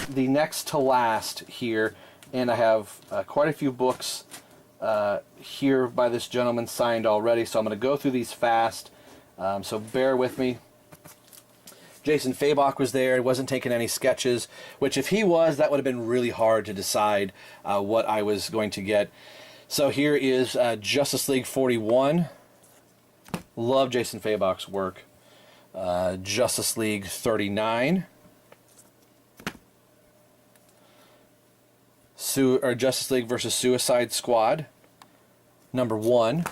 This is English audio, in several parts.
The next to last here, and I have quite a few books here by this gentleman signed already, so I'm going to go through these fast, so bear with me. Jason Fabok was there. He wasn't taking any sketches, which if he was, that would have been really hard to decide what I was going to get. So here is Justice League 41. Love Jason Fabok's work. Justice League 39. Justice League versus Suicide Squad, #1.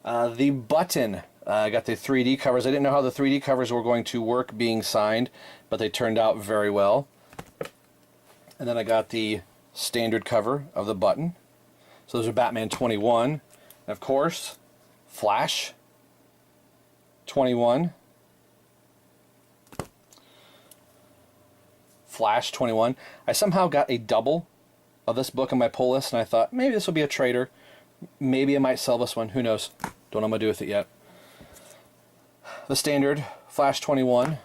The Button. I got the 3D covers. I didn't know how the 3D covers were going to work being signed, but they turned out very well. And then I got the standard cover of the Button. So those are Batman 21. And of course, Flash 21. Flash 21. I somehow got a double of this book on my pull list, and I thought maybe this will be a trader. Maybe I might sell this one. Who knows? Don't know what I'm going to do with it yet. The standard Flash 21.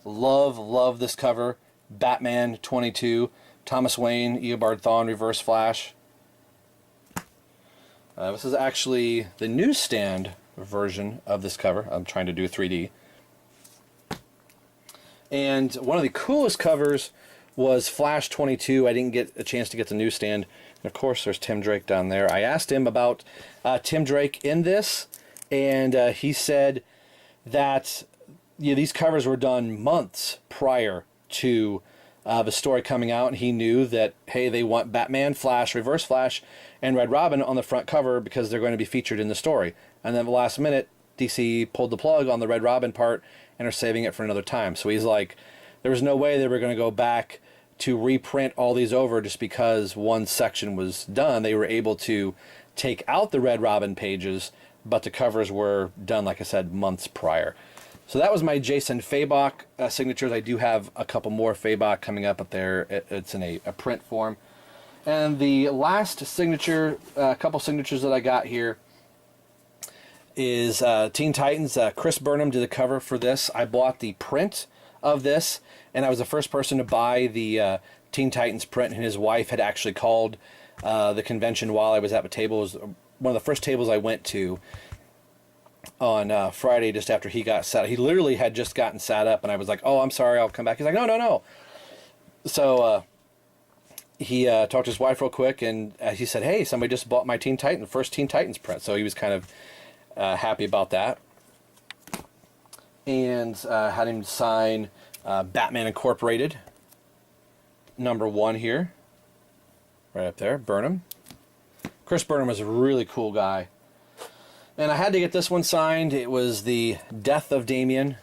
Love this cover. Batman 22. Thomas Wayne, Eobard Thawne, Reverse Flash. This is actually the newsstand version of this cover. I'm trying to do 3D. And one of the coolest covers was Flash 22. I didn't get a chance to get the newsstand. And of course, there's Tim Drake down there. I asked him about Tim Drake in this, and he said that these covers were done months prior to the story coming out, and he knew that, hey, they want Batman, Flash, Reverse Flash, and Red Robin on the front cover because they're going to be featured in the story. And then at the last minute, DC pulled the plug on the Red Robin part and are saving it for another time. So he's like, there was no way they were going to go back to reprint all these over just because one section was done. They were able to take out the Red Robin pages, but the covers were done, like I said, months prior. So that was my Jason Fabok signatures. I do have a couple more Fabok coming up there. It's in a print form. And the last signature, a couple signatures that I got here, is Teen Titans. Chris Burnham did the cover for this. I bought the print of this, and I was the first person to buy the Teen Titans print, and his wife had actually called the convention while I was at the table. It was one of the first tables I went to on Friday just after he got set up. He literally had just gotten sat up, and I was like, oh, I'm sorry, I'll come back. He's like, no. So he talked to his wife real quick, and he said, hey, somebody just bought my first Teen Titans print. So he was kind of happy about that. And had him sign Batman Incorporated, #1 here. Right up there, Burnham. Chris Burnham was a really cool guy. And I had to get this one signed. It was the death of Damian.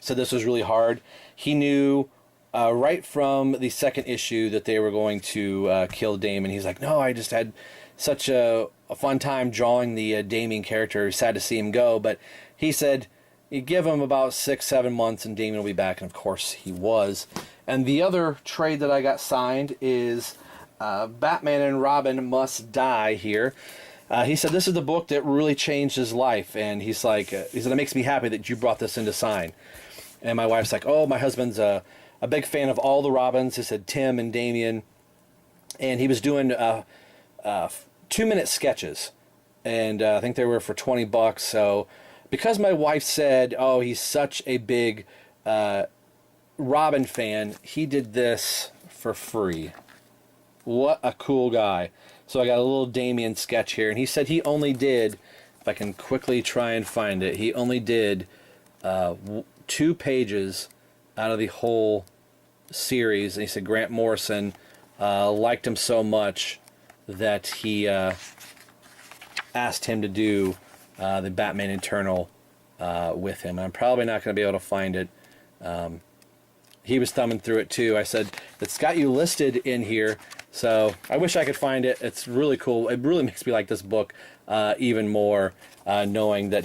Said this was really hard. He knew right from the second issue that they were going to kill Damian. He's like, no, I just had such a fun time drawing the Damian character. Sad to see him go, but he said you give him about 6-7 months and Damian will be back, and of course he was. And the other trade that I got signed is Batman and Robin Must Die here. He said this is the book that really changed his life, and he said it makes me happy that you brought this in to sign. And my wife's like, oh, my husband's a big fan of all the Robins. He said Tim and Damian, and he was doing 2-minute sketches, and I think they were for $20. So because my wife said, oh, he's such a big Robin fan, he did this for free. What a cool guy. So I got a little Damian sketch here, and he said he only did, if I can quickly try and find it, he only did 2 pages out of the whole series. And he said Grant Morrison liked him so much that he asked him to do the Batman Eternal with him. And I'm probably not going to be able to find it. He was thumbing through it too. I said, it's got you listed in here, so I wish I could find it. It's really cool. It really makes me like this book even more, knowing that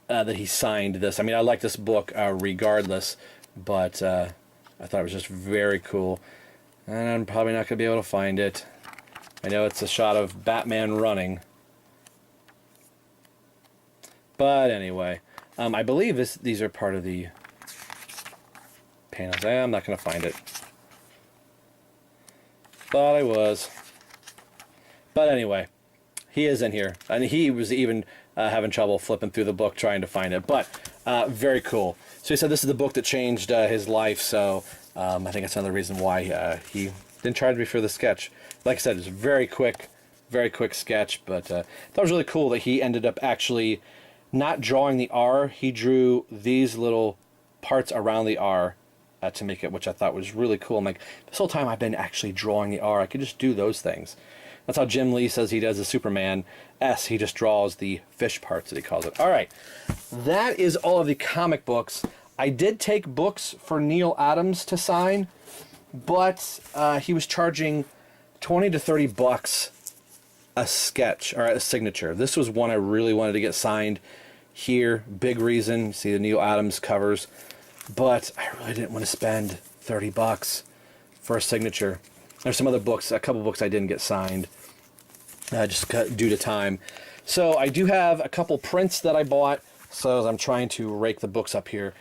that he signed this. I mean, I like this book regardless, but I thought it was just very cool. And I'm probably not going to be able to find it. I know it's a shot of Batman running. But anyway, I believe these are part of the panels. I'm not going to find it. Thought I was. But anyway, he is in here. And he was even having trouble flipping through the book trying to find it. But very cool. So he said this is the book that changed his life. So I think that's another reason why he didn't charge me for the sketch. Like I said, it's a very quick sketch. But I thought it was really cool that he ended up actually not drawing the R. He drew these little parts around the R to make it, which I thought was really cool. I'm like, this whole time I've been actually drawing the R. I could just do those things. That's how Jim Lee says he does the Superman S. He just draws the fish parts that he calls it. All right, that is all of the comic books. I did take books for Neal Adams to sign, but he was charging $20 to $30 a sketch or a signature. This was one I really wanted to get signed here. Big reason. See the Neal Adams covers. But I really didn't want to spend $30 for a signature. There's some other books, a couple books I didn't get signed, just due to time. So I do have a couple prints that I bought, so I'm trying to rake the books up here.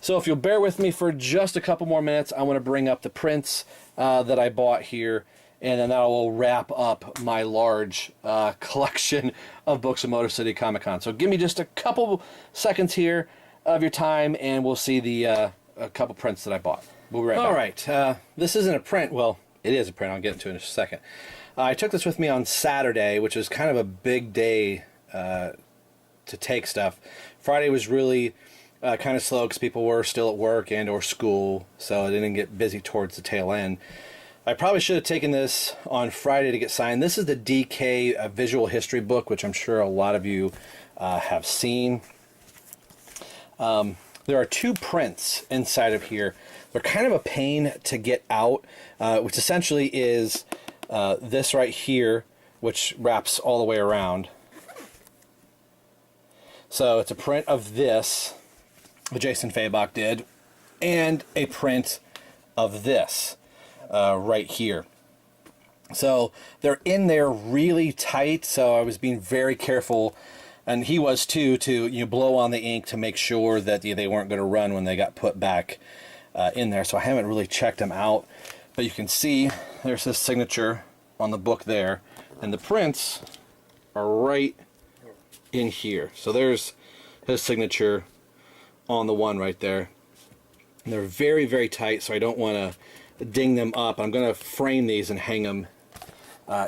So if you'll bear with me for just a couple more minutes, I want to bring up the prints that I bought here, and then that will wrap up my large collection of books of Motor City Comic Con. So give me just a couple seconds here of your time, and we'll see the a couple prints that I bought. We'll be right back. All right, this isn't a print. Well, it is a print. I'll get into it in a second. I took this with me on Saturday, which was kind of a big day to take stuff. Friday was really kind of slow because people were still at work and or school, so I didn't get busy towards the tail end. I probably should have taken this on Friday to get signed. This is the DK Visual History book, which I'm sure a lot of you have seen. There are two prints inside of here. They're kind of a pain to get out, which essentially is this right here, which wraps all the way around. So it's a print of this, that Jason Fabok did, and a print of this right here. So they're in there really tight, so I was being very careful, and he was too, to blow on the ink to make sure that they weren't going to run when they got put back in there. So I haven't really checked them out, but you can see there's his signature on the book there, and the prints are right in here. So there's his signature on the one right there. And they're very, very tight, so I don't want to ding them up. I'm going to frame these and hang them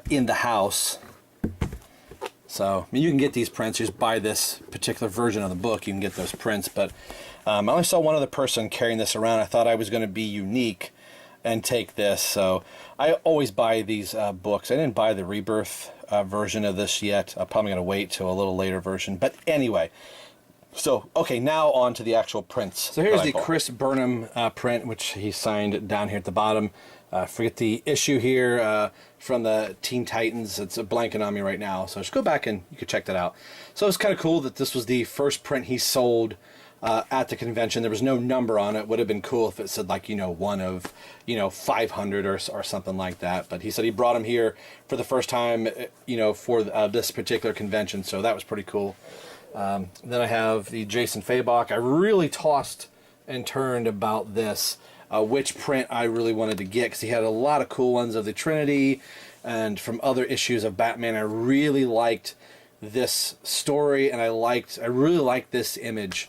in the house. So I mean, you can get these prints. You just buy this particular version of the book, you can get those prints. But I only saw one other person carrying this around. I thought I was going to be unique and take this. So I always buy these books. I didn't buy the Rebirth version of this yet. I'm probably going to wait till a little later version. But anyway, so okay, now on to the actual prints. So here's the Chris Burnham print, which he signed down here at the bottom. Forget the issue here from the Teen Titans. It's blanking on me right now, so just go back and you can check that out. So it's kind of cool that this was the first print he sold at the convention. There was no number on it. Would have been cool if it said like one of 500 or something like that. But he said he brought him here for the first time for this particular convention, so that was pretty cool. Then I have the Jason Fabok. I really tossed and turned about this. Which print I really wanted to get, because he had a lot of cool ones of the Trinity and from other issues of Batman. I really liked this story, and I really liked this image.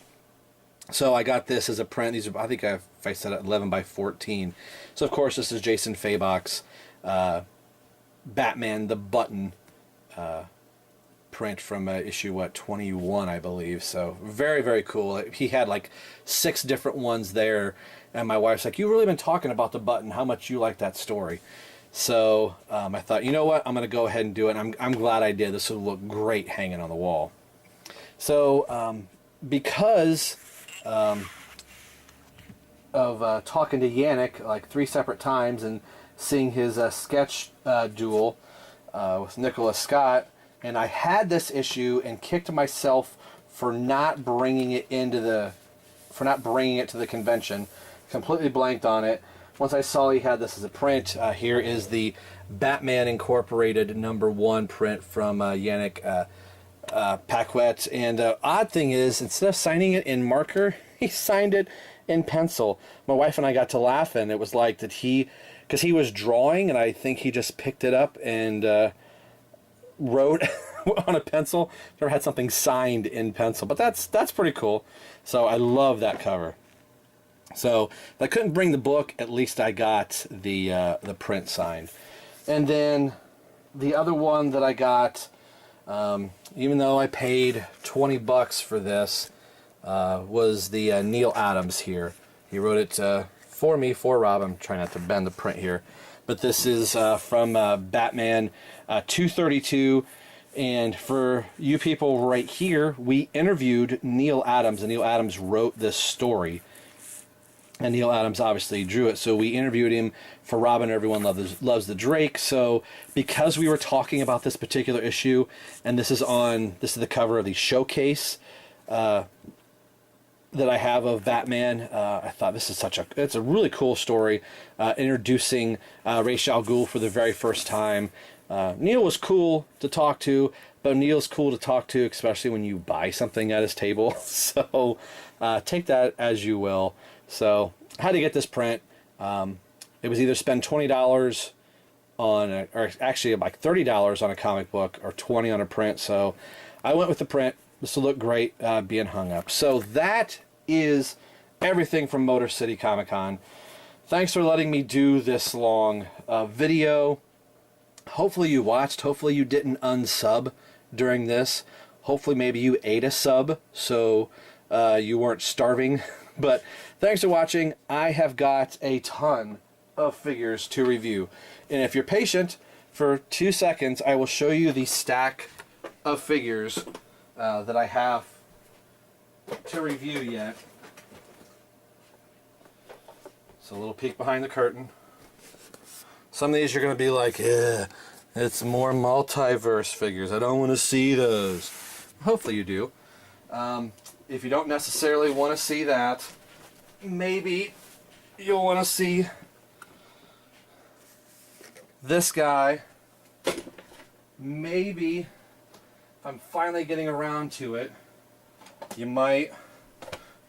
So I got this as a print. These are, I think if I said it, 11 by 14. So of course this is Jason Fabok's Batman the Button print from issue 21, I believe. So very, very cool. He had like 6 different ones there. And my wife's like, you've really been talking about the Button, how much you like that story. So I thought, you know what, I'm going to go ahead and do it. I'm glad I did. This will look great hanging on the wall. So because of talking to Yannick like 3 separate times and seeing his sketch duel with Nicholas Scott, and I had this issue and kicked myself for not bringing it to the convention. Completely blanked on it. Once I saw he had this as a print, here is the Batman Incorporated #1 print from Yannick Pack. And odd thing is, instead of signing it in marker, he signed it in pencil. My wife and I got to laughing. It was like that because he was drawing, and I think he just picked it up and wrote on a pencil. Never had something signed in pencil, but that's pretty cool. So I love that cover. So if I couldn't bring the book, at least I got the print signed. And then the other one that I got, even though I paid $20 for this, was the Neal Adams here. He wrote it for me, for Rob. I'm trying not to bend the print here. But this is from Batman 232. And for you people right here, we interviewed Neal Adams, and Neal Adams wrote this story. And Neal Adams obviously drew it, so we interviewed him for Robin Everyone Loves the Drake. So because we were talking about this particular issue, and this is the cover of the showcase that I have of Batman, I thought this is it's a really cool story, introducing Ra's al Ghul for the very first time. Neal was cool to talk to, but Neal's cool to talk to, especially when you buy something at his table. So take that as you will. So I had to get this print. It was either spend $20 on, or actually like $30 on a comic book, or $20 on a print. So I went with the print. This will look great being hung up. So that is everything from Motor City Comic Con. Thanks for letting me do this long video. Hopefully you watched. Hopefully you didn't unsub during this. Hopefully maybe you ate a sub so you weren't starving. But thanks for watching. I have got a ton of figures to review. And if you're patient for 2 seconds, I will show you the stack of figures that I have to review yet. So a little peek behind the curtain. Some of these you're going to be like, yeah, it's more multiverse figures. I don't want to see those. Hopefully you do. If you don't necessarily want to see that, maybe you'll want to see this guy. Maybe, if I'm finally getting around to it, you might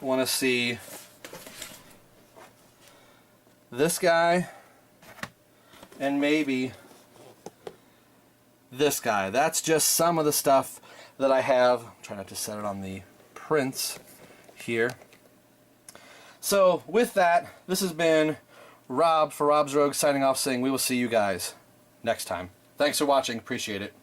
want to see this guy, and maybe this guy. That's just some of the stuff that I have. Try not to set it on the prints here. So with that, this has been Rob for Rob's Rogue signing off, saying we will see you guys next time. Thanks for watching. Appreciate it.